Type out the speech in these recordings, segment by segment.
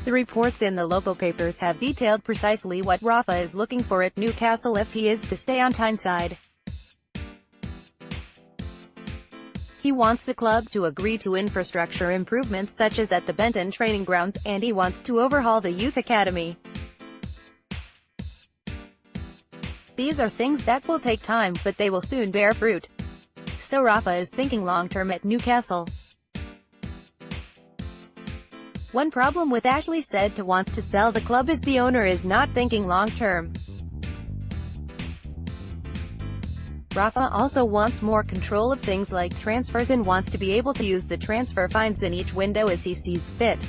The reports in the local papers have detailed precisely what Rafa is looking for at Newcastle if he is to stay on Tyneside. He wants the club to agree to infrastructure improvements such as at the Benton Training grounds, and he wants to overhaul the youth academy. These are things that will take time, but they will soon bear fruit. So Rafa is thinking long-term at Newcastle. One problem with Ashley said to wants to sell the club is the owner is not thinking long-term. Rafa also wants more control of things like transfers and wants to be able to use the transfer fines in each window as he sees fit.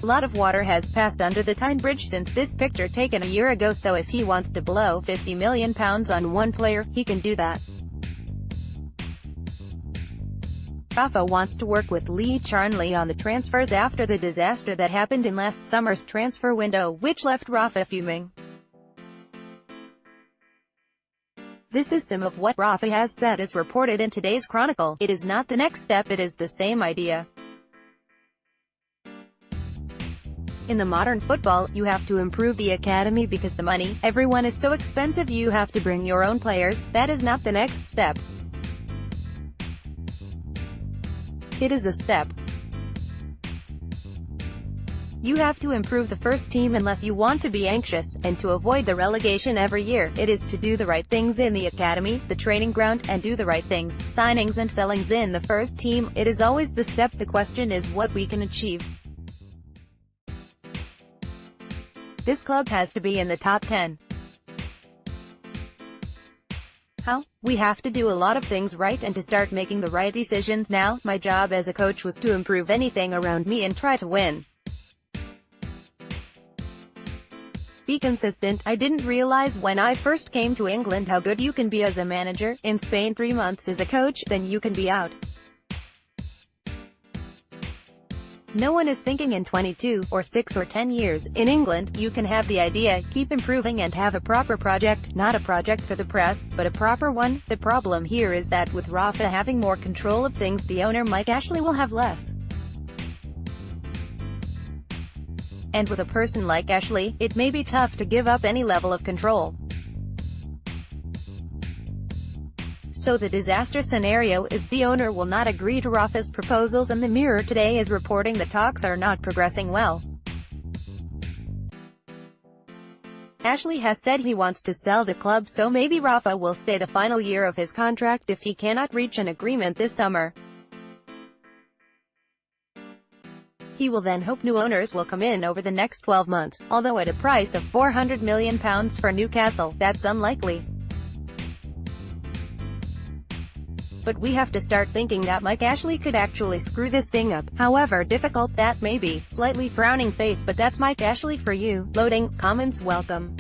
A lot of water has passed under the Tyne Bridge since this picture taken a year ago, so if he wants to blow £50 million on one player, he can do that. Rafa wants to work with Lee Charnley on the transfers after the disaster that happened in last summer's transfer window, which left Rafa fuming. This is some of what Rafa has said as reported in today's Chronicle. It is not the next step, it is the same idea. In the modern football, you have to improve the academy because the money, everyone is so expensive, you have to bring your own players. That is not the next step. It is a step. You have to improve the first team unless you want to be anxious, and to avoid the relegation every year. It is to do the right things in the academy, the training ground, and do the right things, signings and sellings in the first team. It is always the step. The question is what we can achieve. This club has to be in the top 10. How? We have to do a lot of things right and to start making the right decisions now. My job as a coach was to improve anything around me and try to win. Be consistent. I didn't realize when I first came to England how good you can be as a manager. In Spain 3 months as a coach, then you can be out. No one is thinking in 22, or 6 or 10 years. In England, you can have the idea, keep improving and have a proper project, not a project for the press, but a proper one. The problem here is that with Rafa having more control of things, the owner Mike Ashley will have less. And with a person like Ashley, it may be tough to give up any level of control. So the disaster scenario is the owner will not agree to Rafa's proposals, and the Mirror today is reporting the talks are not progressing well. Ashley has said he wants to sell the club, so maybe Rafa will stay the final year of his contract if he cannot reach an agreement this summer. He will then hope new owners will come in over the next 12 months, although at a price of £400 million for Newcastle, that's unlikely. But we have to start thinking that Mike Ashley could actually screw this thing up. However difficult that may be. Slightly frowning face, but that's Mike Ashley for you. Loading. Comments welcome.